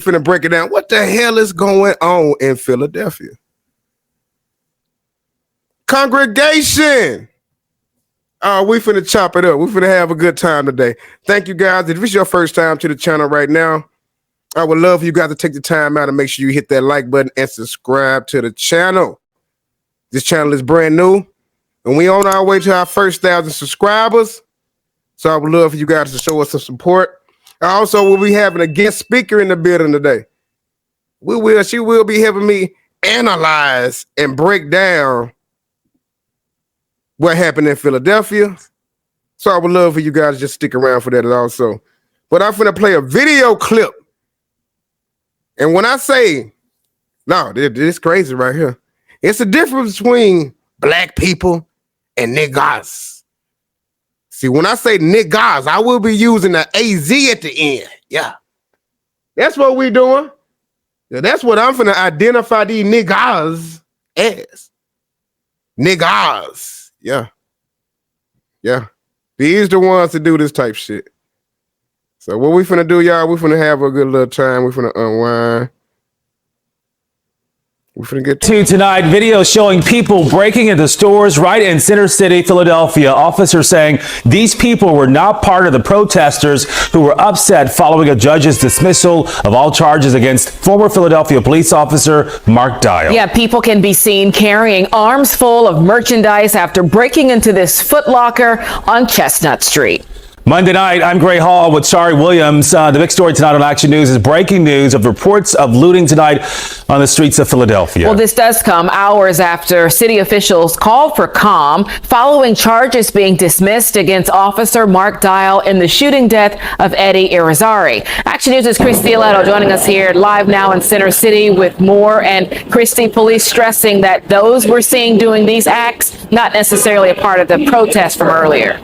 finna break it down. What the hell is going on in Philadelphia? Congregation. We finna chop it up. We finna have a good time today. Thank you guys. If it's your first time to the channel right now, I would love for you guys to take the time out and make sure you hit that like button and subscribe to the channel. This channel is brand new, and we on our way to our first 1,000 subscribers. So I would love for you guys to show us some support. I also will be having a guest speaker in the building today. She will be helping me analyze and break down what happened in Philadelphia. So I would love for you guys to just stick around for that also. But I'm finna play a video clip. And when I say, no, this is crazy right here. It's the difference between black people and niggas. See, when I say niggas, I will be using the AZ at the end. Yeah. That's what we doing. Yeah, that's what I'm finna identify these niggas as. Niggas. Yeah. Yeah. These the ones to do this type shit. So what we finna do, y'all, we finna have a good little time. We finna unwind. We finna get to tonight, video showing people breaking into stores right in Center City, Philadelphia. Officers saying these people were not part of the protesters who were upset following a judge's dismissal of all charges against former Philadelphia police officer Mark Dial. Yeah, people can be seen carrying arms full of merchandise after breaking into this Foot Locker on Chestnut Street. Monday night, I'm Gray Hall with Shari Williams. The big story tonight on Action News is breaking news of reports of looting tonight on the streets of Philadelphia. Well, this does come hours after city officials called for calm following charges being dismissed against Officer Mark Dial in the shooting death of Eddie Irizarry. Action News' Christy Aletto joining us here live now in Center City with more. And Christy, police stressing that those we're seeing doing these acts, not necessarily a part of the protest from earlier.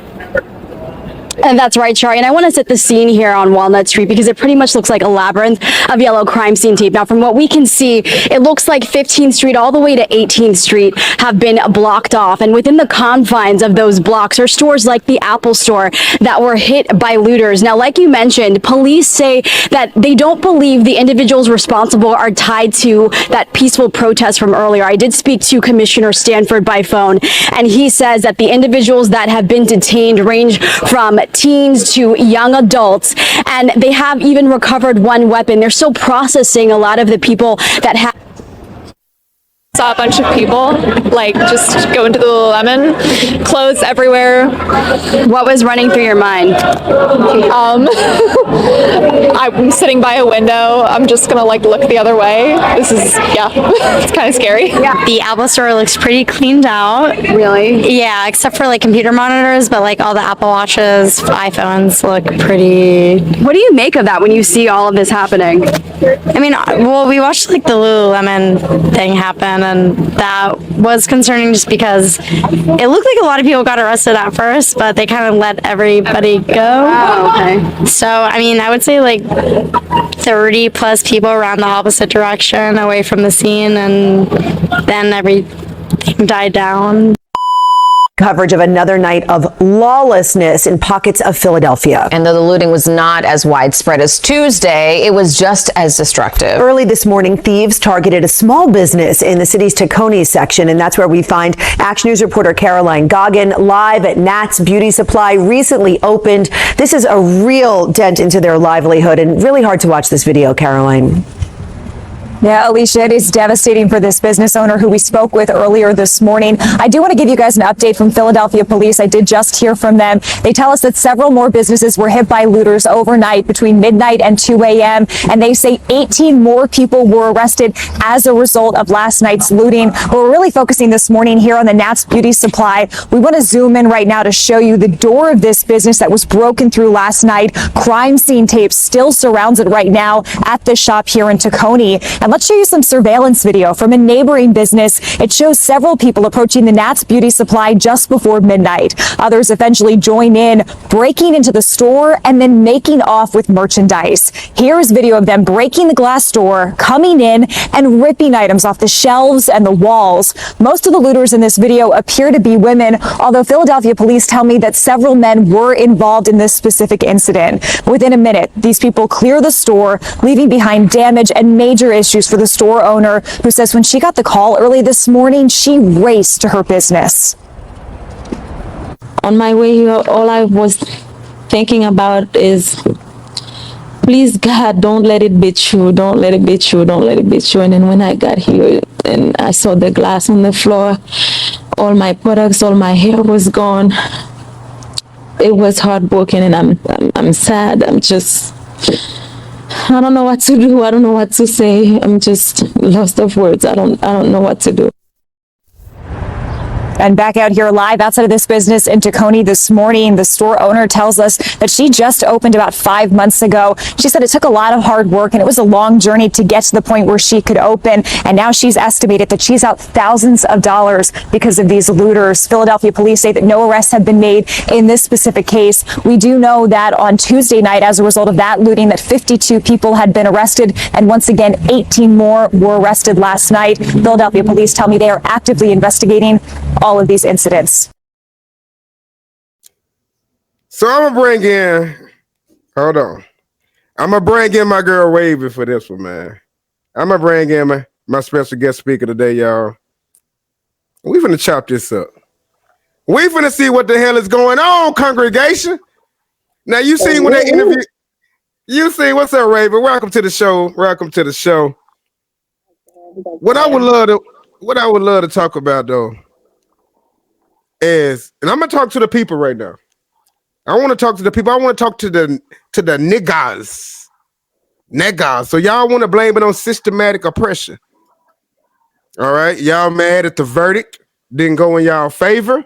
And that's right, Shari. And I want to set the scene here on Walnut Street because it pretty much looks like a labyrinth of yellow crime scene tape. Now, from what we can see, it looks like 15th Street all the way to 18th Street have been blocked off. And within the confines of those blocks are stores like the Apple Store that were hit by looters. Now, like you mentioned, police say that they don't believe the individuals responsible are tied to that peaceful protest from earlier. I did speak to Commissioner Stanford by phone, and he says that the individuals that have been detained range from teens to young adults, and they have even recovered one weapon. They're still processing a lot of the people that have. Saw a bunch of people like just go into the Lululemon, clothes everywhere. What was running through your mind? I'm sitting by a window. I'm just gonna like look the other way. This is, yeah, it's kind of scary. Yeah. The Apple Store looks pretty cleaned out. Really? Yeah, except for like computer monitors, but like all the Apple Watches, iPhones look pretty. What do you make of that when you see all of this happening? I mean, well, we watched like the Lululemon thing happen, and that was concerning just because it looked like a lot of people got arrested at first, but they kind of let everybody go. Oh, okay. So, I mean, I would say like 30 plus people around the opposite direction away from the scene, and then everything died down. Coverage of another night of lawlessness in pockets of Philadelphia. And though the looting was not as widespread as Tuesday, it was just as destructive. Early this morning, thieves targeted a small business in the city's Tacony section, and that's where we find Action News reporter Caroline Goggin live at Nat's Beauty Supply, recently opened. This is a real dent into their livelihood, and really hard to watch this video, Caroline. Yeah, Alicia, it is devastating for this business owner who we spoke with earlier this morning. I do want to give you guys an update from Philadelphia police. I did just hear from them. They tell us that several more businesses were hit by looters overnight between midnight and 2 a.m. And they say 18 more people were arrested as a result of last night's looting. But we're really focusing this morning here on the Nat's Beauty Supply. We want to zoom in right now to show you the door of this business that was broken through last night. Crime scene tape still surrounds it right now at this shop here in Tacony. And And let's show you some surveillance video from a neighboring business. It shows several people approaching the Nat's Beauty Supply just before midnight. Others eventually join in, breaking into the store and then making off with merchandise. Here's video of them breaking the glass door, coming in and ripping items off the shelves and the walls. Most of the looters in this video appear to be women, although Philadelphia police tell me that several men were involved in this specific incident. Within a minute, these people clear the store, leaving behind damage and major issues for the store owner, who says when she got the call early this morning, she raced to her business. On my way here, all I was thinking about is, please God, don't let it be true, don't let it be true, don't let it be true. And then when I got here and I saw the glass on the floor, all my products, all my hair was gone. It was heartbroken, and I'm sad. I don't know what to do. I don't know what to say. I'm just lost of words. I don't know what to do. And back out here live outside of this business in Tacony this morning, the store owner tells us that she just opened about 5 months ago. She said it took a lot of hard work and it was a long journey to get to the point where she could open. And now she's estimated that she's out thousands of dollars because of these looters. Philadelphia police say that no arrests have been made in this specific case. We do know that on Tuesday night, as a result of that looting, that 52 people had been arrested. And once again, 18 more were arrested last night. Philadelphia police tell me they are actively investigating all of these incidents. So I'm gonna bring in, hold on. I'm gonna bring in my girl Raven for this one, man. I'm gonna bring in my special guest speaker today, y'all. We finna chop this up. We finna see what the hell is going on, congregation. Now you seen when they interview. You seen, what's up, Raven? Welcome to the show. Welcome to the show. What I would love to talk about though is, and I'm gonna talk to the people right now. I want to talk to the people. I want to talk to the niggas. Niggas. So y'all want to blame it on systematic oppression. All right. Y'all mad at the verdict didn't go in y'all favor.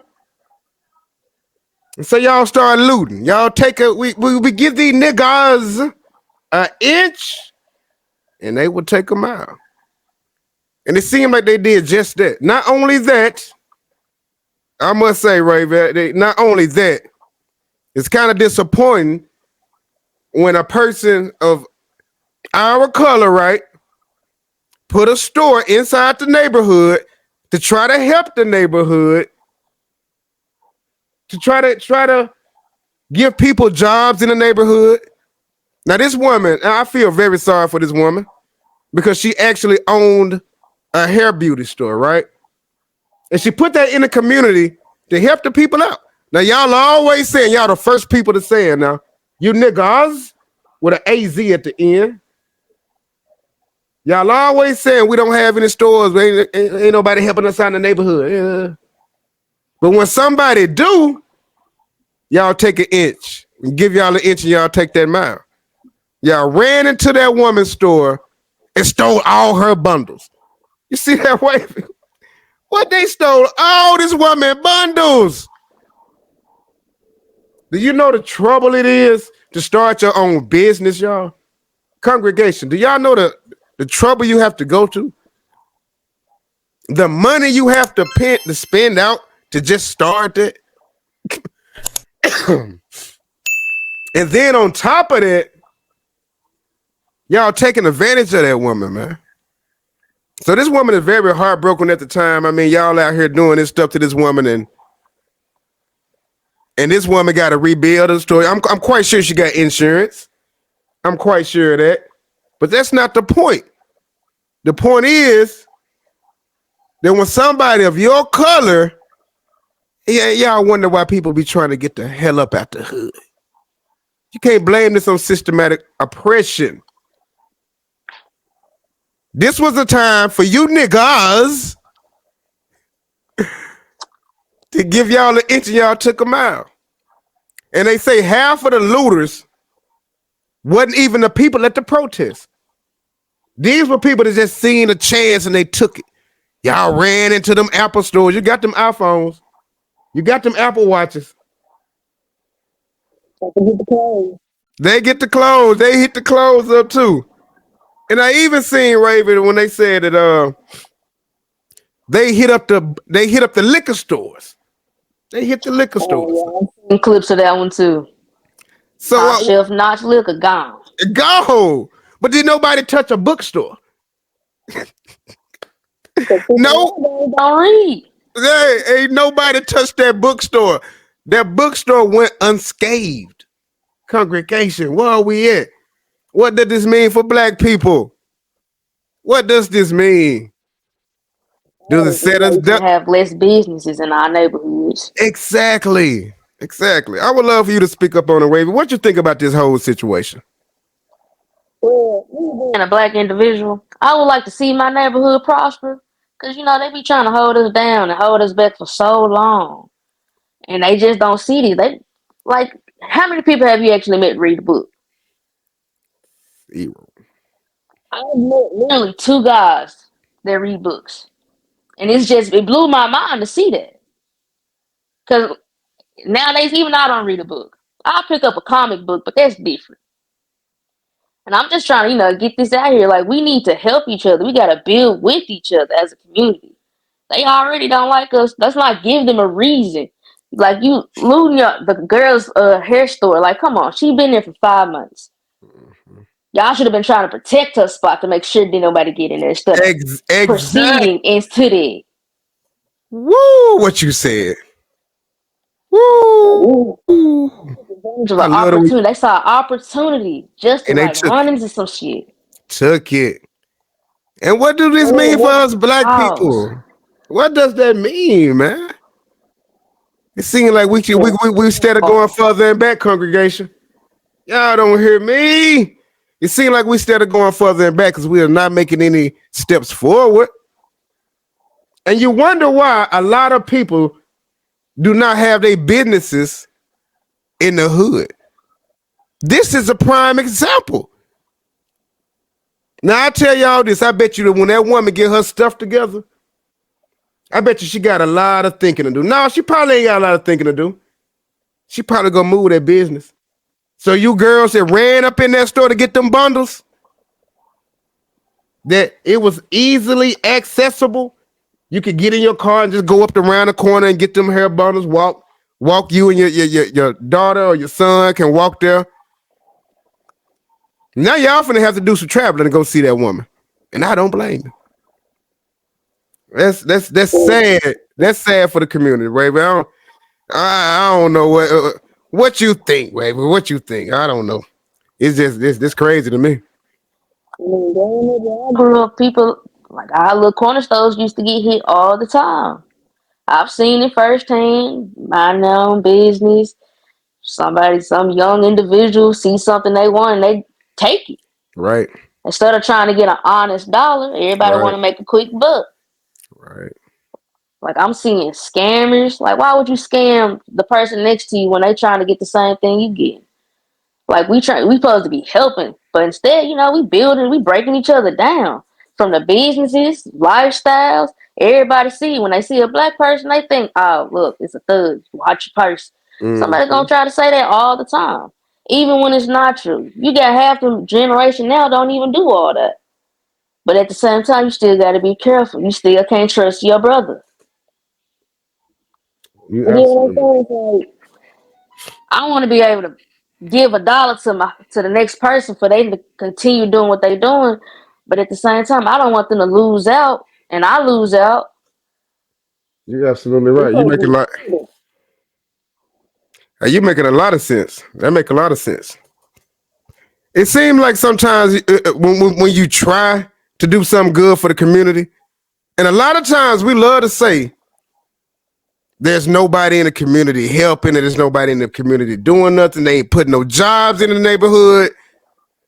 And so y'all start looting. Y'all take we give these niggas an inch and they would take them out. And it seemed like they did just that. Not only that, I must say, Raven, not only that, it's kind of disappointing when a person of our color, right, put a store inside the neighborhood to try to help the neighborhood, to try to give people jobs in the neighborhood. Now, this woman, I feel very sorry for this woman because she actually owned a hair beauty store, right? And she put that in the community to help the people out. Now, y'all are always saying, y'all the first people to say it now. You niggas with an AZ at the end. Y'all always saying we don't have any stores. Ain't nobody helping us out in the neighborhood. Yeah. But when somebody do, y'all take an inch. And give y'all an inch and y'all take that mile. Y'all ran into that woman's store and stole all her bundles. You see that way? What, they stole all this woman bundles. Do you know the trouble it is to start your own business, y'all? Congregation, do y'all know the trouble you have to go to? The money you have to spend out to just start it? And then on top of that, y'all taking advantage of that woman, man. So this woman is very heartbroken at the time. I mean, y'all out here doing this stuff to this woman, and this woman got to rebuild her story. I'm quite sure she got insurance. I'm quite sure of that. But that's not the point. The point is that when somebody of your color, y'all wonder why people be trying to get the hell up out the hood. You can't blame this on systematic oppression. This was a time for you niggas to give y'all an inch and y'all took them out. And they say half of the looters wasn't even the people at the protest. These were people that just seen a chance and they took it. Y'all ran into them Apple stores. You got them iPhones. You got them Apple Watches. They get the clothes. They hit the clothes up too. And I even seen Raven when they said that they hit up the liquor stores. They hit the liquor stores. Some clips of that one too. So Top shelf notch liquor gone. go, but did nobody touch a bookstore? No, Don't read. hey, ain't nobody touched that bookstore. That bookstore went unscathed. Congregation, where are we at? What does this mean for black people? What does this mean? Does it set us We should down? have less businesses in our neighborhoods. Exactly. I would love for you to speak up on it, Raven. What you think about this whole situation? Well, being a black individual, I would like to see my neighborhood prosper. Cause they be trying to hold us down and hold us back for so long. And they just don't see these. They like how many people have you actually met read a book? Zero. I've met literally two guys that read books. And it blew my mind to see that. Cause nowadays even I don't read a book. I'll pick up a comic book, but that's different. And I'm just trying to, get this out here. Like we need to help each other. We gotta build with each other as a community. They already don't like us. Let's not give them a reason. Like you looting the girl's hair store. Like, come on, she been there for 5 months. Y'all should have been trying to protect her spot to make sure didn't nobody get in there instead of proceeding into that. Woo! What you said? Woo! I love opportunity. They saw an opportunity just to and they run into some shit. Took it. And what do this mean for us black people? What does that mean, man? It seems like we instead of going further and back, congregation. Y'all don't hear me. It seems like we instead of going further and back because we are not making any steps forward. And you wonder why a lot of people do not have their businesses in the hood. This is a prime example. Now I tell y'all this, I bet you that when that woman get her stuff together, I bet you she got a lot of thinking to do. No, she probably ain't got a lot of thinking to do. She probably gonna move that business. So you girls that ran up in that store to get them bundles, that it was easily accessible. You could get in your car and just go up around the corner and get them hair bundles. Walk you and your daughter or your son can walk there. Now y'all finna have to do some traveling to go see that woman, and I don't blame you. That's sad. That's sad for the community, Raven. I don't know what you think, Raven. What you think? I don't know. It's just this crazy to me. I grew up, people like our little corner stores used to get hit all the time. I've seen it firsthand. Mind their own business. Some young individual see something they want and they take it. Right. Instead of trying to get an honest dollar, everybody want to make a quick buck. Right. Like I'm seeing scammers. Like why would you scam the person next to you when they trying to get the same thing you get? Like we supposed to be helping, but instead, we breaking each other down. From the businesses, lifestyles, everybody see when they see a black person, they think, oh, look, it's a thug. Watch your purse. Somebody gonna try to say that all the time, even when it's not true. You got half the generation now don't even do all that, but at the same time, you still got to be careful. You still can't trust your brother. I want to be able to give $1 to the next person for them to continue doing what they're doing, but at the same time, I don't want them to lose out, and I lose out. You're absolutely right. You making a lot of sense. That make a lot of sense. It seems like sometimes when you try to do something good for the community, and a lot of times we love to say there's nobody in the community helping, and there's nobody in the community doing nothing. They ain't putting no jobs in the neighborhood.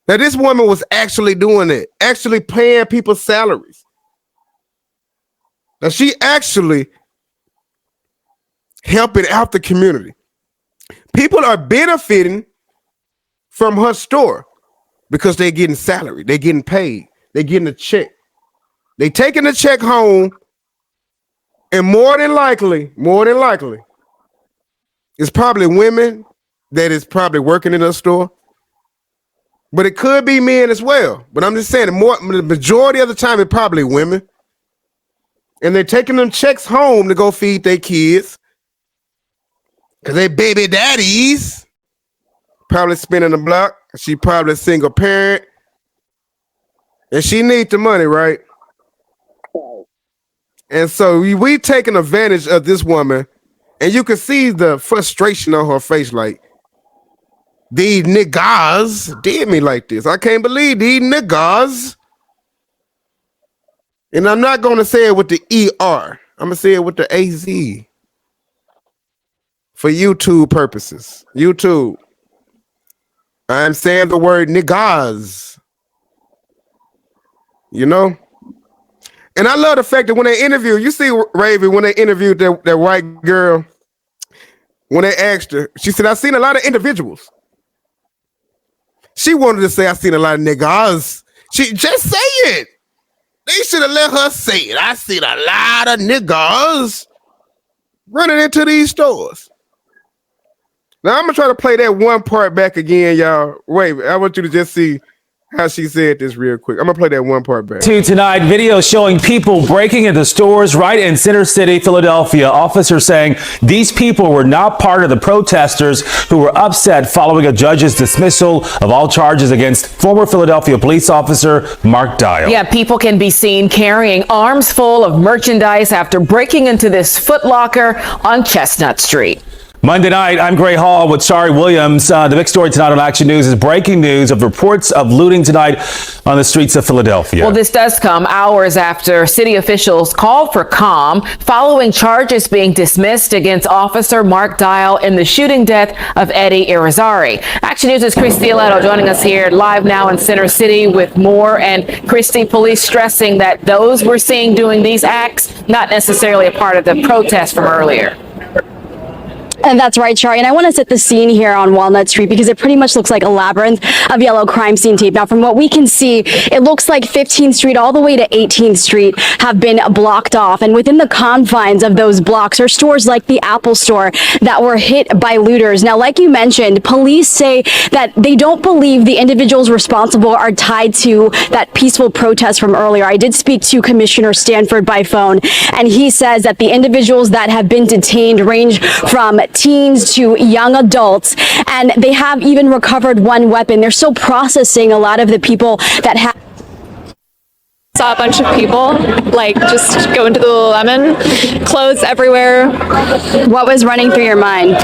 Now, this woman was actually doing it, actually paying people salaries. Now, she actually helping out the community. People are benefiting from her store because they're getting salary, they're getting paid, they're getting a check. They taking the check home, and more than likely, it's probably women that is probably working in a store. But it could be men as well. But I'm just saying, the majority of the time, it's probably women. And they're taking them checks home to go feed their kids. Because they baby daddies. Probably spinning the block. She probably a single parent. And she needs the money, right? And so we taking advantage of this woman. And you can see the frustration on her face, like, these niggas did me like this. I can't believe these niggas. And I'm not going to say it with the ER. I'm going to say it with the AZ. For YouTube purposes. YouTube. I'm saying the word niggas. You know? And I love the fact that when they interview, you see Raven, when they interviewed that white girl, when they asked her, she said, I've seen a lot of individuals. She wanted to say, I've seen a lot of niggas. She just say it. They should have let her say it. I seen a lot of niggas running into these stores. Now, I'm going to try to play that one part back again, y'all. Wait, I want you to just see how she said this real quick. I'm going to play that one part back. Tonight, video showing people breaking into stores right in Center City, Philadelphia. Officers saying these people were not part of the protesters who were upset following a judge's dismissal of all charges against former Philadelphia police officer Mark Dial. Yeah, people can be seen carrying arms full of merchandise after breaking into this Foot Locker on Chestnut Street. Monday night, I'm Gray Hall with Shari Williams. The big story tonight on Action News is breaking news of reports of looting tonight on the streets of Philadelphia. Well, this does come hours after city officials called for calm following charges being dismissed against Officer Mark Dial in the shooting death of Eddie Irizarry. Action News' Christy Aletto joining us here live now in Center City with more. And Christy, police stressing that those we're seeing doing these acts, not necessarily a part of the protest from earlier. And that's right, Shari. And I want to set the scene here on Walnut Street because it pretty much looks like a labyrinth of yellow crime scene tape. Now, from what we can see, it looks like 15th Street all the way to 18th Street have been blocked off. And within the confines of those blocks are stores like the Apple Store that were hit by looters. Now, like you mentioned, police say that they don't believe the individuals responsible are tied to that peaceful protest from earlier. I did speak to Commissioner Stanford by phone, and he says that the individuals that have been detained range from teens to young adults, and they have even recovered one weapon. They're still processing a lot of the people that have. Saw a bunch of people like just go into the Lululemon, clothes everywhere. What was running through your mind?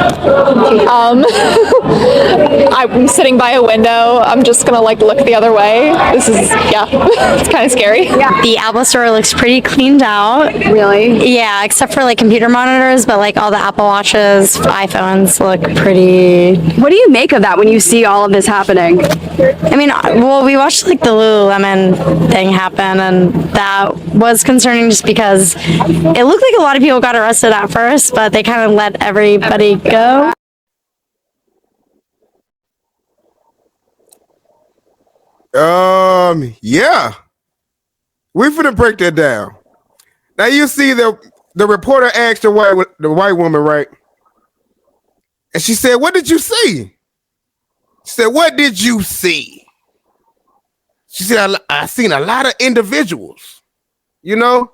I'm sitting by a window. I'm just gonna like look the other way. This is it's kind of scary. Yeah, the Apple Store looks pretty cleaned out. Really? Yeah, except for like computer monitors, but like all the Apple Watches, iPhones look pretty. What do you make of that when you see all of this happening? I mean, well, we watched like the Lululemon thing happen, and that was concerning just because it looked like a lot of people got arrested at first, but they kind of let everybody go. Yeah. We're finna break that down. Now you see the reporter asked the white woman, right? And she said, "What did you see?" She said, "What did you see?" She said, I seen a lot of individuals, you know?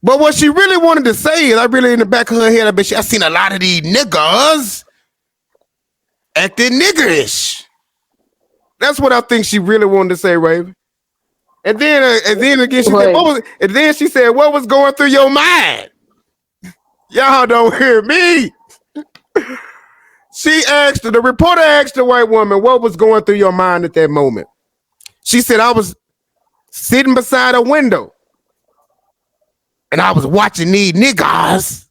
But what she really wanted to say is, I really in the back of her head, I seen a lot of these niggas acting niggerish. That's what I think she really wanted to say, Raven. And then again, she said, and then she said, what was going through your mind? Y'all don't hear me. The reporter asked the white woman, what was going through your mind at that moment? She said, I was sitting beside a window and I was watching these niggas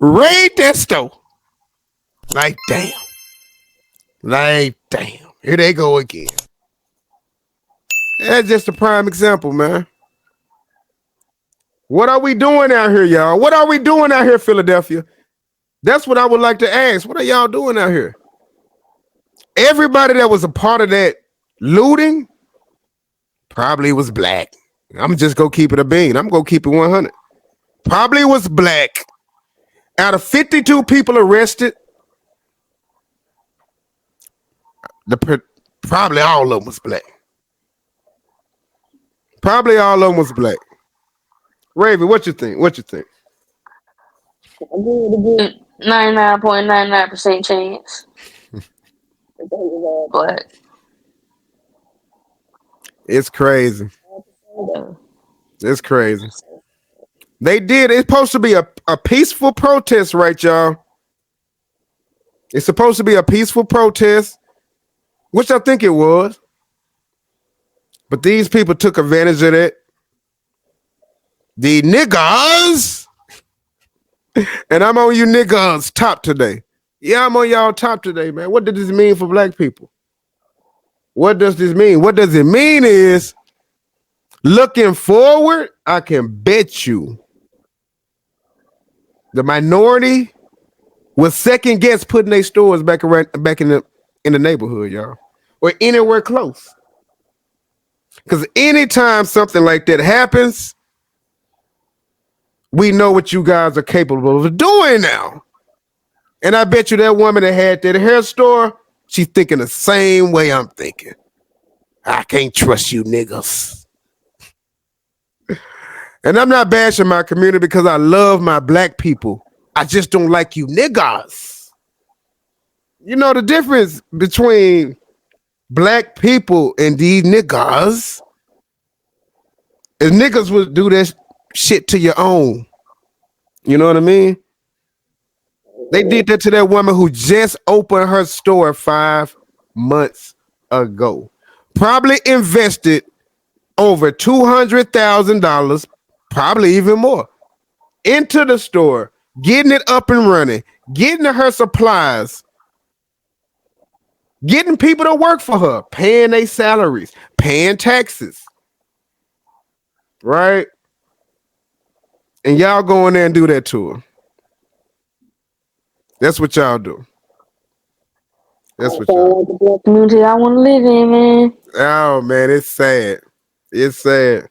raid that store. Like, damn. Here they go again. That's just a prime example, man. What are we doing out here, y'all? What are we doing out here, Philadelphia? That's what I would like to ask. What are y'all doing out here? Everybody that was a part of that looting probably was black. I'm just going to keep it a bean. I'm going to keep it 100. Probably was black. Out of 52 people arrested, Probably all of them was black. Probably all of them was black. Raven, what you think? What you think? 99.99% chance. But It's crazy. It's crazy. They did. It's supposed to be a peaceful protest, right, y'all? It's supposed to be a peaceful protest, which I think it was. But these people took advantage of it. The niggas. And I'm on you niggas top today. Yeah, I'm on y'all top today, man. What does this mean for black people? What does this mean? What does it mean is, looking forward, I can bet you the minority will second guess putting their stores back in the neighborhood, y'all, or anywhere close. Because anytime something like that happens, we know what you guys are capable of doing now. And I bet you that woman that had that hair store, she's thinking the same way I'm thinking. I can't trust you niggas. And I'm not bashing my community because I love my black people. I just don't like you niggas. You know the difference between black people and these niggas is niggas would do that shit to your own. You know what I mean? They did that to that woman who just opened her store 5 months ago. Probably invested over $200,000, probably even more, into the store, getting it up and running, getting her supplies, getting people to work for her, paying their salaries, paying taxes. Right? And y'all go in there and do that to her. That's what y'all do. That's what y'all do. the black community I want to live in, man. Oh man, it's sad. It's sad.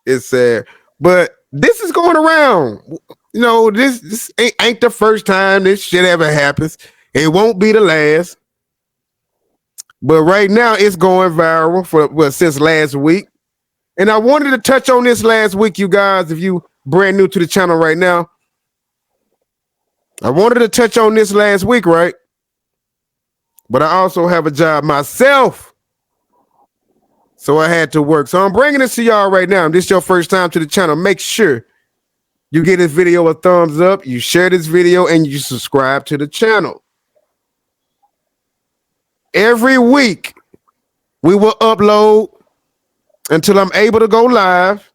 It's sad. But this is going around. You know, this ain't the first time this shit ever happens. It won't be the last. But right now it's going viral since last week. And I wanted to touch on this last week, you guys, if you brand new to the channel right now. I wanted to touch on this last week, right? But I also have a job myself. So I had to work. So I'm bringing this to y'all right now. If this is your first time to the channel, make sure you give this video a thumbs up, you share this video, and you subscribe to the channel. Every week, we will upload until I'm able to go live.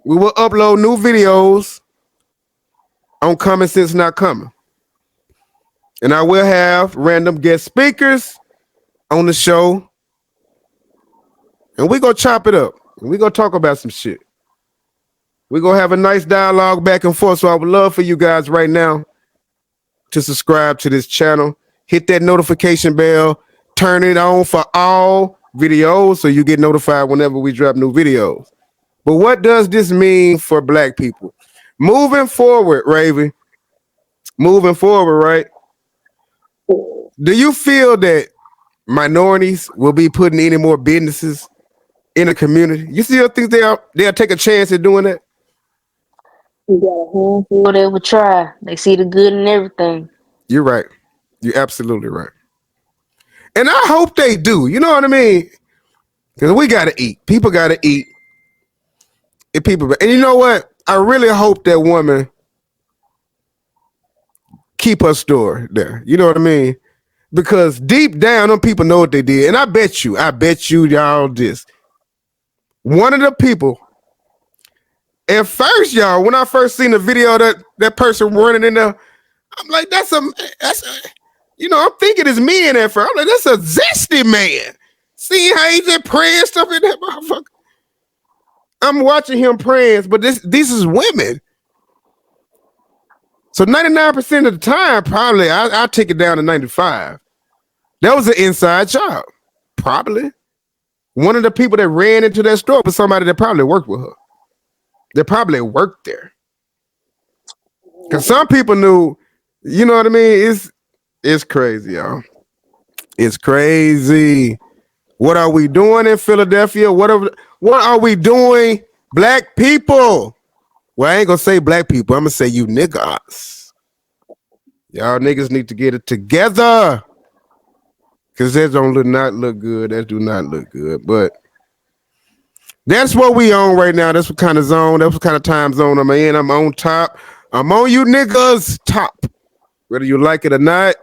We will upload new videos on Common Sense Not Coming. And I will have random guest speakers on the show. And we're going to chop it up. And we're going to talk about some shit. We're going to have a nice dialogue back and forth. So I would love for you guys right now to subscribe to this channel. Hit that notification bell. Turn it on for all videos so you get notified whenever we drop new videos. But what does this mean for black people? Moving forward, Raven. Moving forward, right? Do you feel that minorities will be putting any more businesses in the community? You still think they'll take a chance at doing that? You got a handful that would try. They see the good in everything. You're right. You're absolutely right. And I hope they do. You know what I mean? Because we got to eat. People got to eat. And you know what? I really hope that woman keep her store there. You know what I mean? Because deep down, them people know what they did. And I bet you y'all this. One of the people, at first, y'all, when I first seen the video that person running in there, I'm like, that's a, you know, I'm thinking it's men at first. I'm like, that's a zesty man. See how he just praying stuff in that motherfucker. I'm watching him praying, but this is women. So 99% of the time, probably, I take it down to 95. That was an inside job. Probably. One of the people that ran into that store was somebody that probably worked with her. They probably worked there. Because some people knew, you know what I mean? It's crazy, y'all. It's crazy. What are we doing in Philadelphia? What are we doing, black people? Well, I ain't gonna say black people. I'm gonna say you niggas. Y'all niggas need to get it together. Cause that not look good. That do not look good. But that's what we on right now. That's what kind of zone. That's what kind of time zone I'm in. I'm on top. I'm on you niggas top. Whether you like it or not.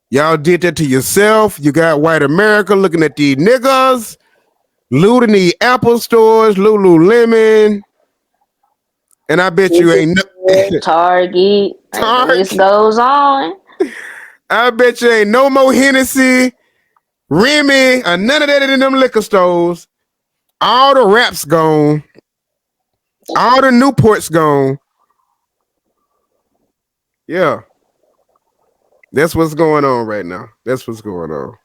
Y'all did that to yourself. You got white America looking at these niggas, looting the Apple stores, Lululemon. And I bet you ain't no Target. The list goes on. I bet you ain't no more Hennessy, Remy, or none of that in them liquor stores. All the raps gone. All the Newports gone. Yeah. That's what's going on right now. That's what's going on.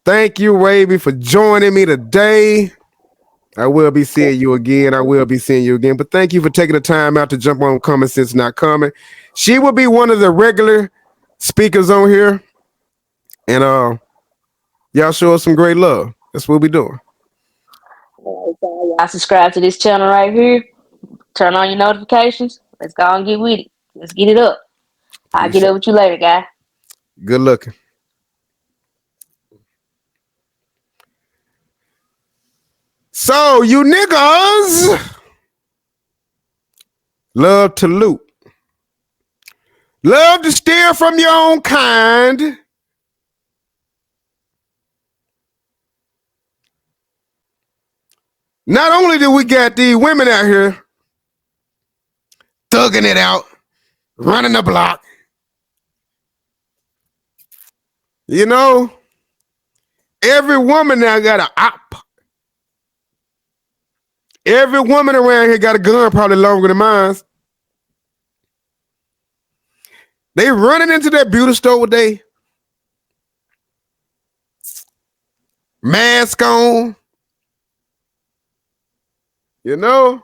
Thank you, Wavy, for joining me today. I will be seeing you again. But thank you for taking the time out to jump on Common Sense Not Common. She will be one of the regular speakers on here. And y'all show us some great love. That's what we doing. I subscribe to this channel right here. Turn on your notifications. Let's go and get with it. Let's get it up. I'll get up with you later, guy. Good looking. So you niggas love to loot. Love to steal from your own kind. Not only do we got these women out here thugging it out, running the block. You know, every woman now got an op. Every woman around here got a gun probably longer than mine. They running into that beauty store with they mask on. You know?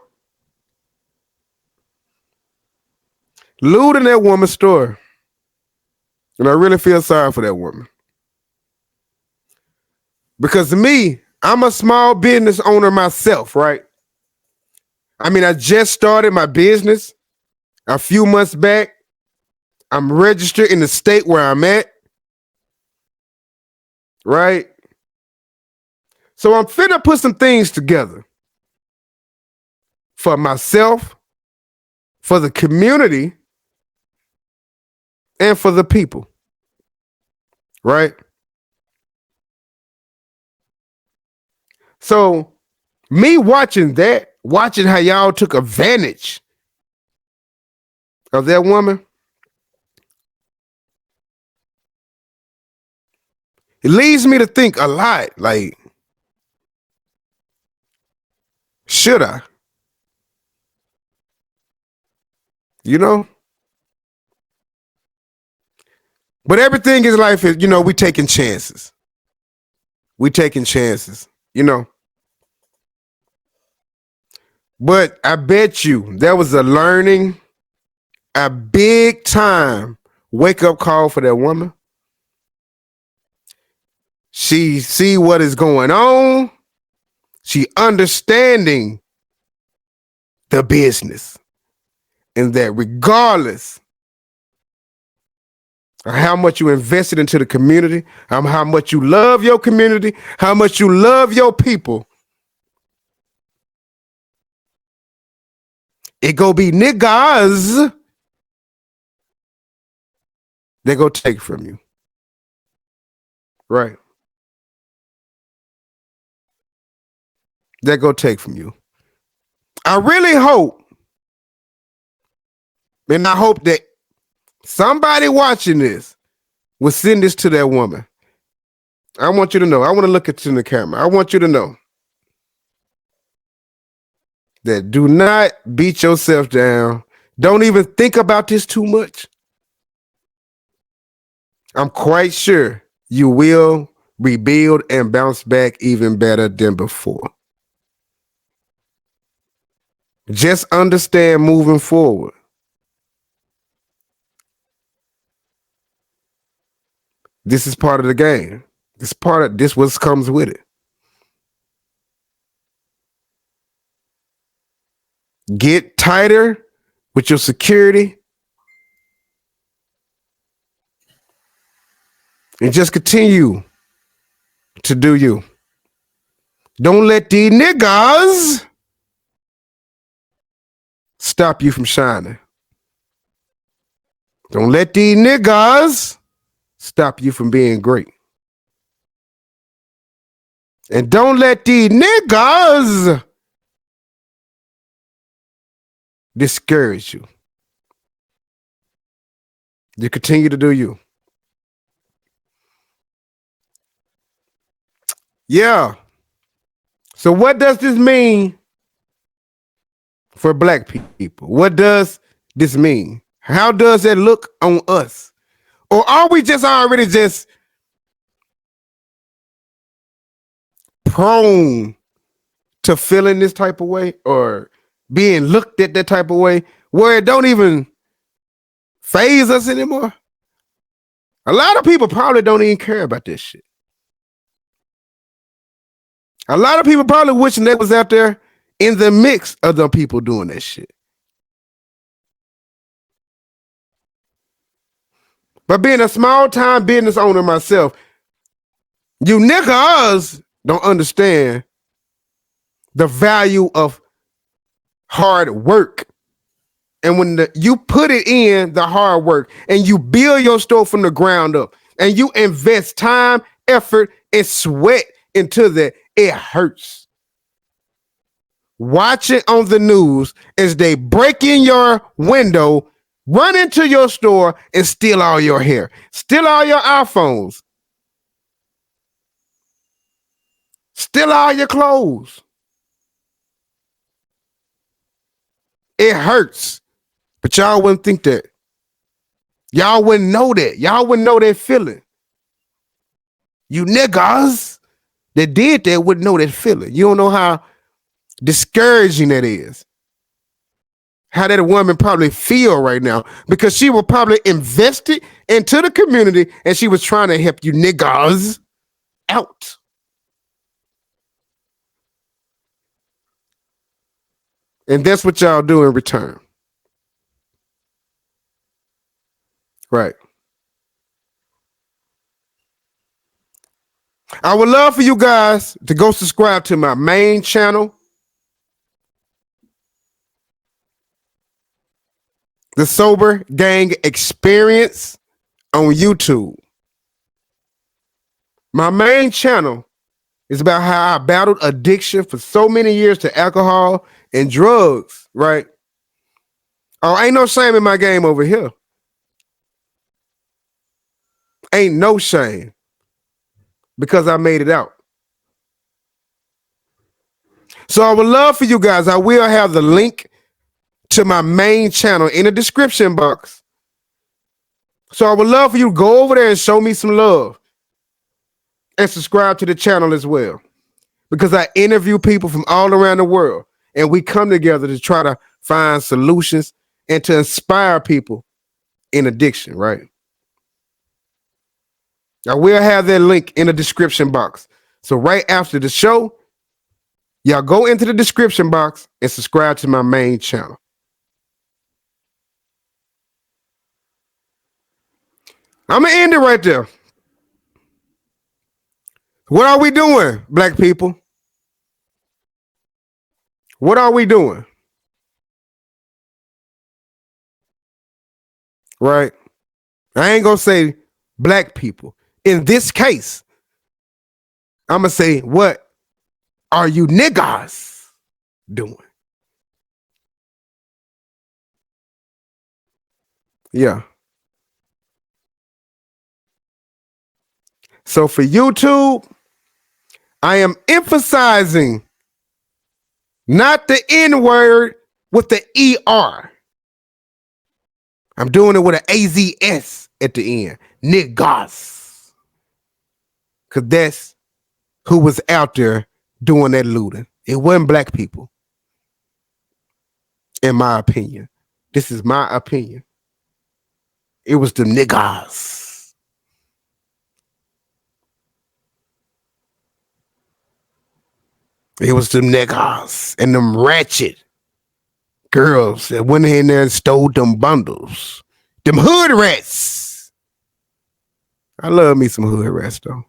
Looting that woman's store. And I really feel sorry for that woman. Because to me, I'm a small business owner myself, right? I mean, I just started my business a few months back. I'm registered in the state where I'm at, right? So I'm finna put some things together for myself, for the community, and for the people, right? So me watching how y'all took advantage of that woman, it leads me to think a lot, like, should I? You know? But everything in life is, we taking chances. We taking chances, But I bet you there was a big time wake-up call for that woman. She see what is going on. She understanding the business. And that regardless of how much you invested into the community, how much you love your community, how much you love your people, it go be niggas they go take from you. Right. They go take from you. I really hope, and I hope that somebody watching this will send this to that woman. I want you to know. I want to look at you in the camera. I want you to know that do not beat yourself down. Don't even think about this too much. I'm quite sure you will rebuild and bounce back even better than before. Just understand moving forward. This is part of the game. This what comes with it. Get tighter with your security and just continue to do you. Don't let these niggas stop you from shining. Don't let these niggas stop you from being great. And don't let these niggas discourage you. You continue to do you. Yeah. So what does this mean for black people? What does this mean? How does that look on us? Or are we just already just prone to feeling this type of way or being looked at that type of way where it don't even phase us anymore? A lot of people probably don't even care about this shit. A lot of people probably wishing they was out there in the mix of the people doing that shit. But being a small time business owner myself, you niggas don't understand the value of hard work. And when you put it in the hard work and you build your store from the ground up and you invest time, effort, and sweat into that, it hurts. Watch it on the news as they break in your window, run into your store, and steal all your hair, steal all your iPhones, steal all your clothes. It hurts, but y'all wouldn't think that. Y'all wouldn't know that. Y'all wouldn't know that feeling. You niggas that did that wouldn't know that feeling. You don't know how discouraging that is. How that woman probably feel right now because she was probably invested into the community and she was trying to help you niggas out. And that's what y'all do in return. Right. I would love for you guys to go subscribe to my main channel, The Sober Gang Experience on YouTube. My main channel is about how I battled addiction for so many years to alcohol and drugs, right? Oh, ain't no shame in my game over here. Ain't no shame because I made it out. So I would love for you guys, I will have the link to my main channel in the description box. So I would love for you to go over there and show me some love and subscribe to the channel as well. Because I interview people from all around the world and we come together to try to find solutions and to inspire people in addiction, right? I will have that link in the description box. So right after the show, y'all go into the description box and subscribe to my main channel. I'm going to end it right there. What are we doing, black people? What are we doing? Right? I ain't going to say black people. In this case, I'm going to say, what are you niggas doing? Yeah. So for YouTube, I am emphasizing not the N word with the ER. I'm doing it with an AZS at the end. Niggas. Because that's who was out there doing that looting. It wasn't black people. In my opinion. This is my opinion. It was the niggas. It was them niggas and them ratchet girls that went in there and stole them bundles. Them hood rats. I love me some hood rats, though.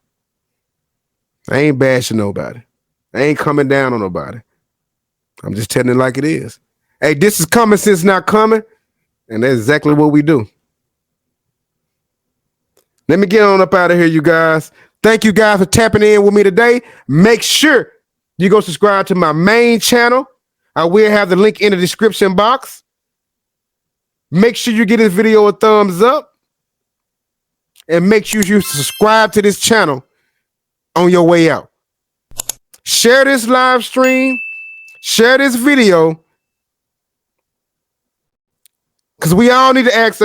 I ain't bashing nobody. I ain't coming down on nobody. I'm just telling it like it is. Hey, this is Common Sense Not Coming, and that's exactly what we do. Let me get on up out of here, you guys. Thank you guys for tapping in with me today. Make sure you go subscribe to my main channel. I will have the link in the description box. Make sure you give this video a thumbs up. And make sure you subscribe to this channel on your way out. Share this live stream. Share this video. Because we all need to ask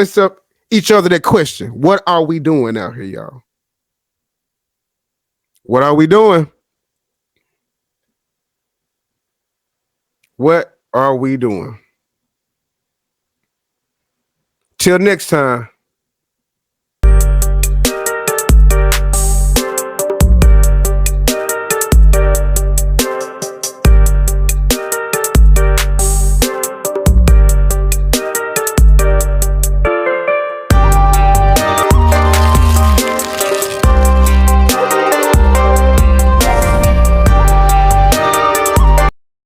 each other that question. What are we doing out here, y'all? What are we doing? What are we doing? Till next time.